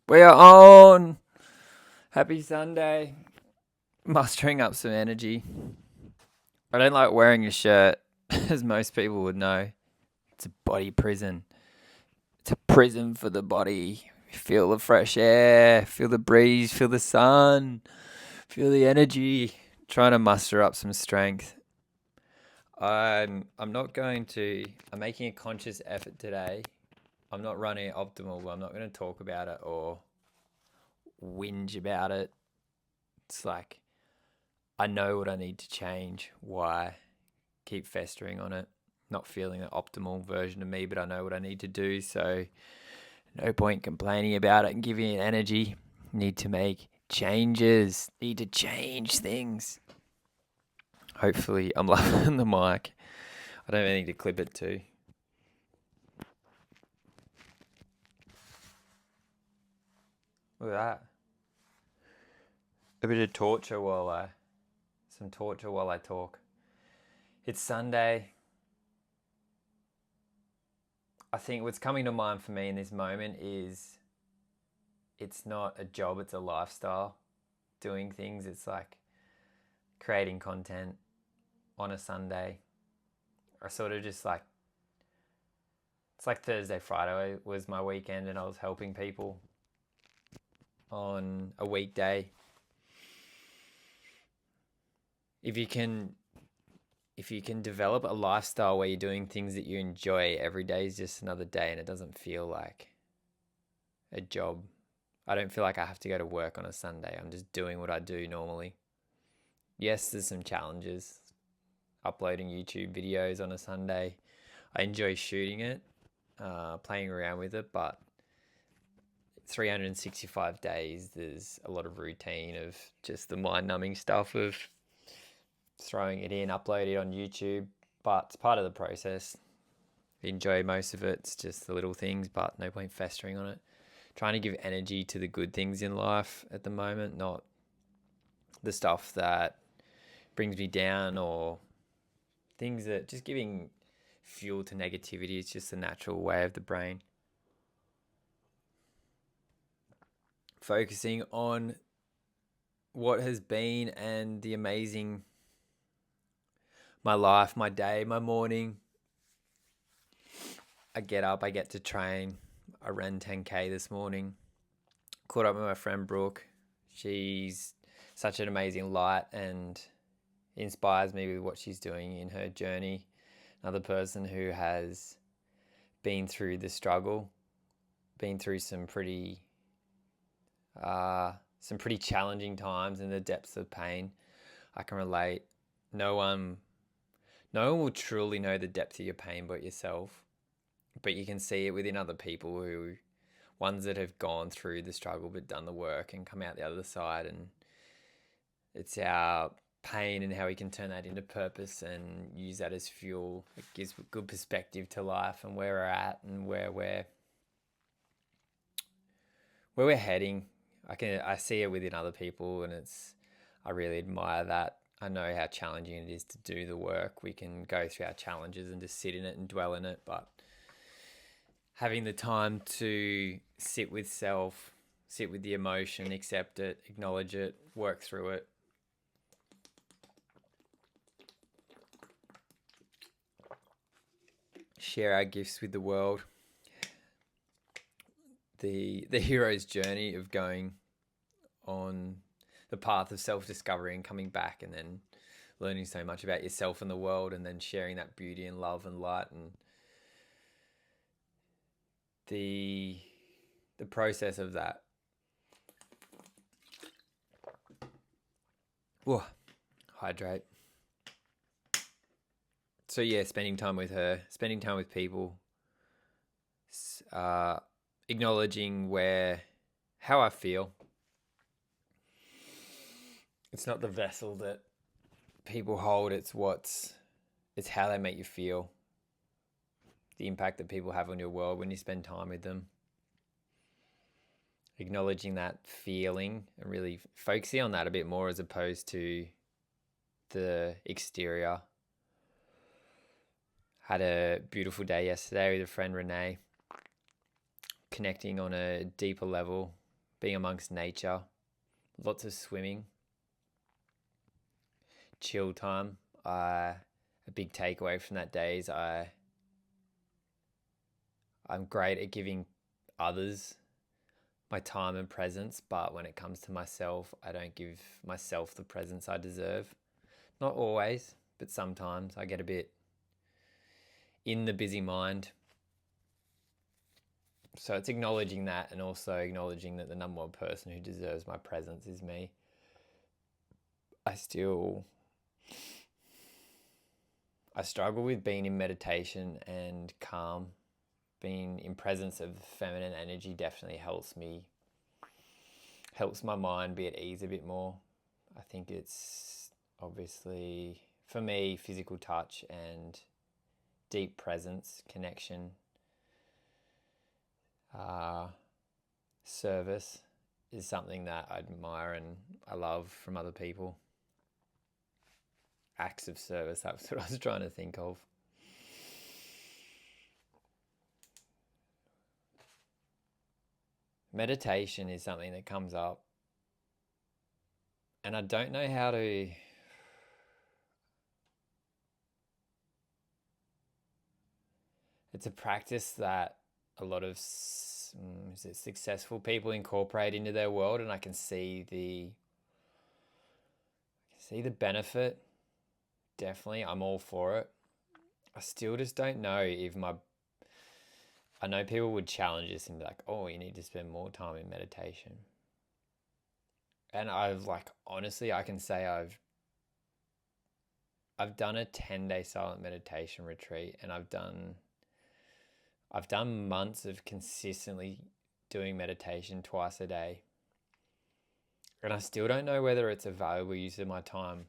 We are on! Happy Sunday. Mustering up some energy. I don't like wearing a shirt, as most people would know. It's a body prison. It's a prison for the body. Feel the fresh air, feel the breeze, feel the sun, feel the energy. Trying to muster up some strength. I'm not going to. I'm making a conscious effort today. I'm not running optimal. I'm not going to talk about it or whinge about it. It's like I know what I need to change. Why keep festering on it? Not feeling the optimal version of me, but I know what I need to do. So no point complaining about it and giving it energy. Need to make changes. Need to change things. Hopefully, I'm loving the mic. I don't need to clip it too. Look at that. A bit of torture while I talk. It's Sunday. I think what's coming to mind for me in this moment is it's not a job, it's a lifestyle. Doing things, it's like creating content on a Sunday. I sort of just like, it's like Thursday, Friday was my weekend and I was helping people on a weekday. If you can develop a lifestyle where you're doing things that you enjoy, every day is just another day and it doesn't feel like a job. I don't feel like I have to go to work on a Sunday. I'm just doing what I do normally. Yes, there's some challenges. Uploading YouTube videos on a Sunday. I enjoy shooting it, playing around with it, but 365 days, there's a lot of routine of just the mind-numbing stuff of throwing it in, upload it on YouTube, but it's part of the process. Enjoy most of it. It's just the little things, but no point festering on it. Trying to give energy to the good things in life at the moment, not the stuff that brings me down or things that just giving fuel to negativity is just the natural way of the brain. Focusing on what has been and the amazing, my life, my day, my morning. I get up, I get to train. I ran 10K this morning. Caught up with my friend Brooke. She's such an amazing light and inspires me with what she's doing in her journey. Another person who has been through the struggle, been through some pretty challenging times in the depths of pain. I can relate. No one will truly know the depth of your pain but yourself. But you can see it within other people ones that have gone through the struggle but done the work and come out the other side. And it's our pain and how we can turn that into purpose and use that as fuel. It gives good perspective to life and where we're at and where we're heading. I see it within other people and I really admire that. I know how challenging it is to do the work. We can go through our challenges and just sit in it and dwell in it, but having the time to sit with self, sit with the emotion, accept it, acknowledge it, work through it. Share our gifts with the world. The hero's journey of going on the path of self-discovery and coming back and then learning so much about yourself and the world and then sharing that beauty and love and light and the process of that. Whoa, hydrate. So yeah, spending time with her, spending time with people, acknowledging how I feel. It's not the vessel that people hold, it's how they make you feel. The impact that people have on your world when you spend time with them. Acknowledging that feeling and really focusing on that a bit more as opposed to the exterior. Had a beautiful day yesterday with a friend, Renee, connecting on a deeper level, being amongst nature, lots of swimming, chill time. A big takeaway from that day is I'm great at giving others my time and presence, but when it comes to myself, I don't give myself the presence I deserve. Not always, but sometimes I get a bit in the busy mind. So it's acknowledging that, and also acknowledging that the number one person who deserves my presence is me. I struggle with being in meditation and calm. Being in presence of feminine energy definitely helps my mind be at ease a bit more. I think it's obviously, for me, physical touch and deep presence, connection, service is something that I admire and I love from other people. Acts of service, that's what I was trying to think of. Meditation is something that comes up, and I don't know how to. It's a practice that a lot of successful people incorporate into their world, and I can see the benefit. Definitely, I'm all for it. I still just don't know if I know people would challenge this and be like, oh, you need to spend more time in meditation. And honestly, I can say I've done a 10-day silent meditation retreat, and I've done months of consistently doing meditation twice a day. And I still don't know whether it's a valuable use of my time.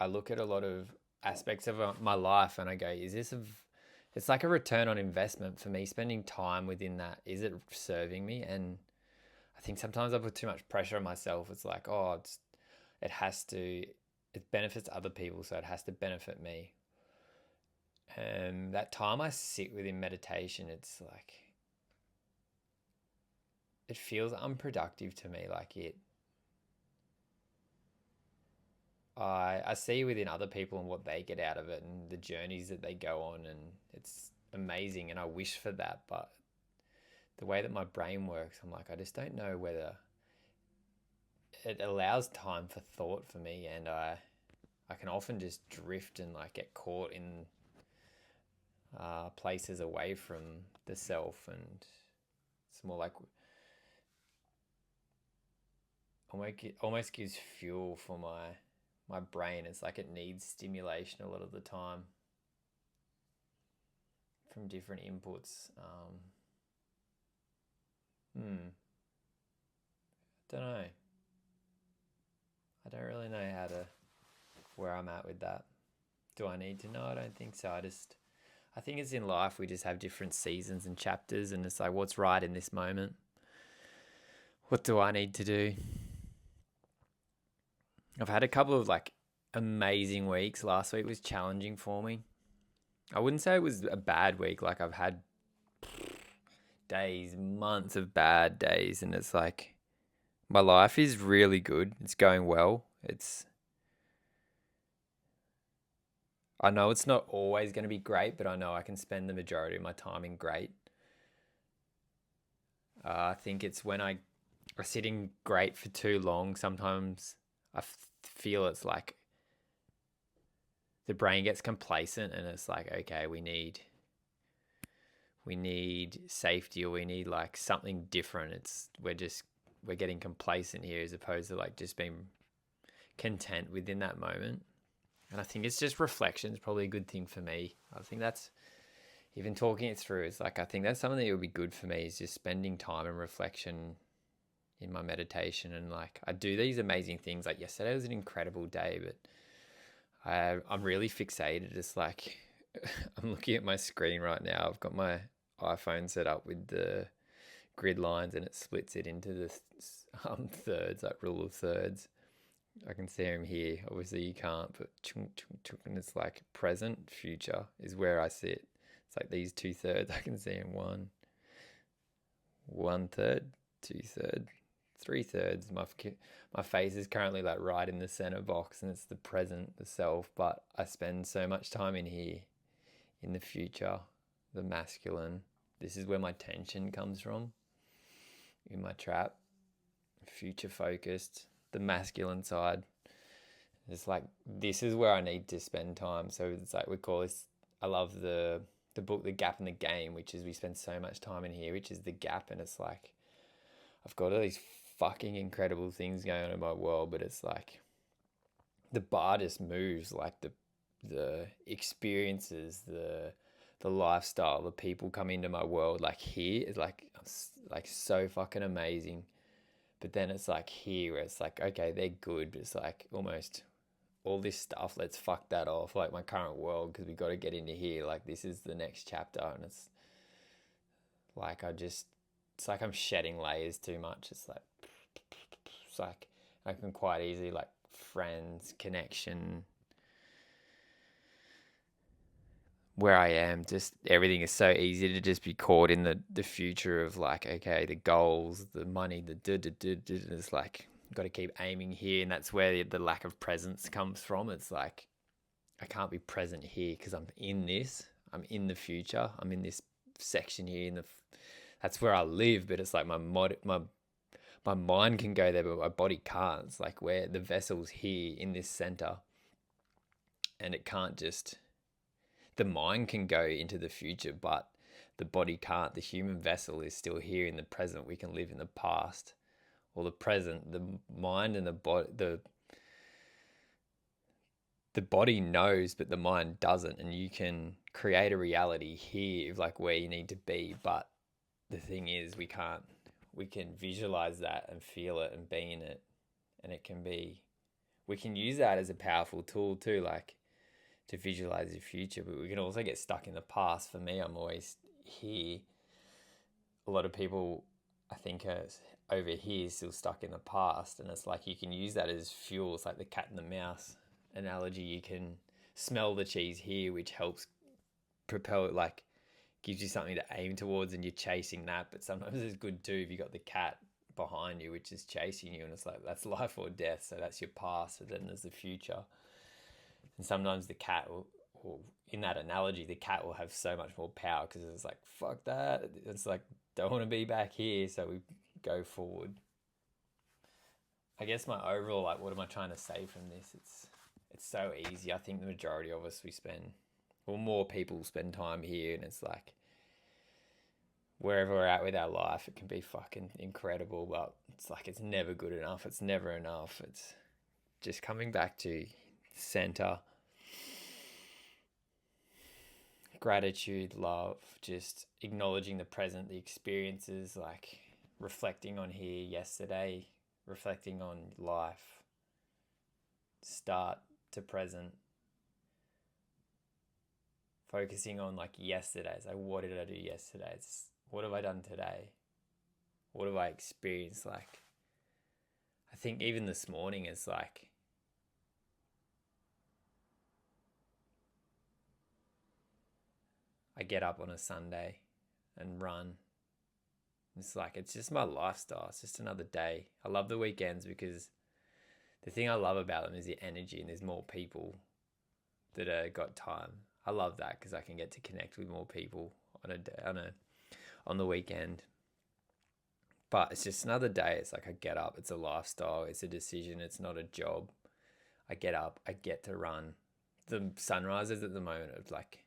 I look at a lot of aspects of my life and I go, it's like a return on investment for me spending time within that. Is it serving me? And I think sometimes I put too much pressure on myself. It's like, it benefits other people, so it has to benefit me. And that time I sit within meditation, it's like, it feels unproductive to me. I see within other people and what they get out of it and the journeys that they go on, and it's amazing, and I wish for that. But the way that my brain works, I'm like, I just don't know whether it allows time for thought for me, and I can often just drift and get caught in places away from the self, and it's more like almost gives fuel for my brain. It's like it needs stimulation a lot of the time from different inputs. I don't know. I don't really know where I'm at with that. Do I need to know? I don't think so. I think it's in life, we just have different seasons and chapters, and it's like, what's right in this moment? What do I need to do? I've had a couple of amazing weeks. Last week was challenging for me. I wouldn't say it was a bad week. I've had days, months of bad days, and it's like my life is really good. It's going well. I know it's not always going to be great, but I know I can spend the majority of my time in great. I think it's when I sit in great for too long, sometimes I feel it's like the brain gets complacent, and it's like, okay, we need safety, or we need something different. We're getting complacent here, as opposed to just being content within that moment. And I think it's just reflection is probably a good thing for me. I think that's, even talking it through, it's I think that's something that would be good for me, is just spending time in reflection in my meditation. And I do these amazing things. Yesterday was an incredible day, but I'm really fixated. It's I'm looking at my screen right now. I've got my iPhone set up with the grid lines, and it splits it into the thirds, rule of thirds. I can see them here. Obviously you can't, but and it's present, future is where I sit. It's these 2/3. I can see in one third, 2/3, 3/3. My face is currently like right in the center box, and it's the present, the self. But I spend so much time in here, in the future, the masculine. This is where my tension comes from. In my trap, future focused, the masculine side. It's like this is where I need to spend time. So it's like we call this. I love the book The Gap in the Game, which is we spend so much time in here, which is the gap, and it's like I've got all these fucking incredible things going on in my world, but it's like the bar just moves, like the experiences, the lifestyle, the people come into my world like here is like so fucking amazing. But then it's like here where it's like, okay, they're good, but it's like almost all this stuff, let's fuck that off, like my current world, because we got to get into here. Like this is the next chapter, and it's like it's like I'm shedding layers too much. It's like I can quite easily like friends, connection, where I am, just everything is so easy to just be caught in the future of like, okay, the goals, the money, it's like got to keep aiming here, and that's where the lack of presence comes from. It's like I can't be present here because I'm in this, I'm in the future, I'm in this section here, that's where I live. But it's like my mind can go there, but my body can't. It's like where the vessel's here in this center, and it can't just the mind can go into the future, but the body can't. The human vessel is still here in the present. We can live in the past or the present. The mind and the body knows, but the mind doesn't. And you can create a reality here of like where you need to be. But the thing is, we can't. We can visualize that and feel it and be in it, and it can be. We can use that as a powerful tool too, like to visualize the future, but we can also get stuck in the past. For me, I'm always here. A lot of people, I think, are over here still stuck in the past, and it's like you can use that as fuel. It's like the cat and the mouse analogy. You can smell the cheese here, which helps propel it, like gives you something to aim towards, and you're chasing that. But sometimes it's good too if you got the cat behind you, which is chasing you, and it's like that's life or death. So that's your past, but then there's the future. And sometimes the cat will, in that analogy, the cat will have so much more power because it's like, fuck that. It's like, don't want to be back here. So we go forward. I guess my overall, like, what am I trying to say from this? It's so easy. I think the majority of us, more people spend time here, and it's like, wherever we're at with our life, it can be fucking incredible, but it's like, it's never good enough. It's never enough. It's just coming back to center, gratitude, love, just acknowledging the present, the experiences, like reflecting on here yesterday, reflecting on life, start to present, focusing on like yesterday. It's like, what did I do yesterday? What have I done today? What have I experienced? Like, I think even this morning it's like, I get up on a Sunday and run. It's like, it's just my lifestyle. It's just another day. I love the weekends because the thing I love about them is the energy, and there's more people that have got time. I love that because I can get to connect with more people on the weekend. But it's just another day. It's like I get up. It's a lifestyle. It's a decision. It's not a job. I get up. I get to run. The sunrises at the moment are like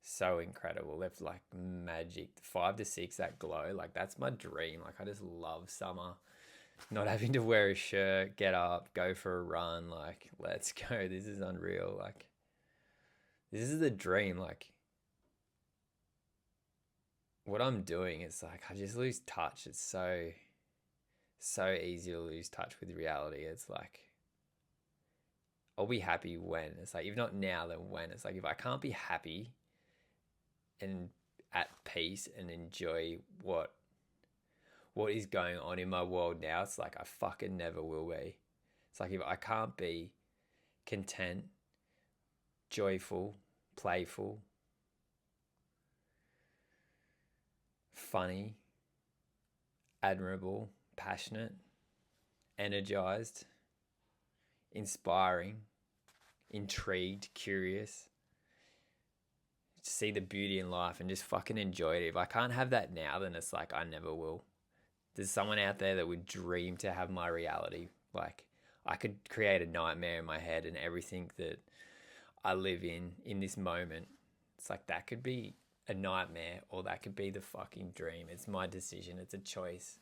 so incredible. They're like magic. 5 to 6, that glow, like that's my dream. Like I just love summer. Not having to wear a shirt, get up, go for a run. Like let's go. This is unreal. Like this is the dream. Like what I'm doing, it's like I just lose touch. It's so easy to lose touch with reality. It's like I'll be happy when. It's like if not now, then when. It's like if I can't be happy and at peace and enjoy what is going on in my world now, it's like I fucking never will be. It's like if I can't be content, joyful, playful, funny, admirable, passionate, energized, inspiring, intrigued, curious. See the beauty in life and just fucking enjoy it. If I can't have that now, then it's like I never will. There's someone out there that would dream to have my reality. Like, I could create a nightmare in my head, and everything that I live in this moment, it's like that could be a nightmare or that could be the fucking dream. It's my decision. It's a choice.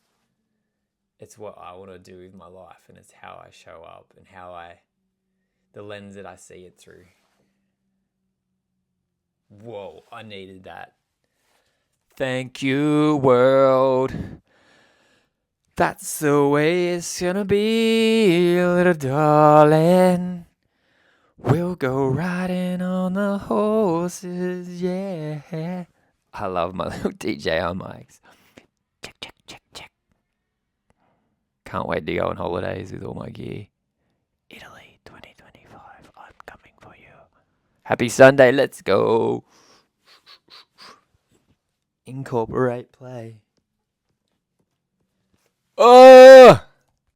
It's what I want to do with my life, and it's how I show up and the lens that I see it through. Whoa, I needed that. Thank you, world. That's the way it's gonna be, little darling. We'll go riding on the horses, yeah. I love my little DJI mics. Check, check, check, check. Can't wait to go on holidays with all my gear. Italy 2025, I'm coming for you. Happy Sunday, let's go. Incorporate play. Oh!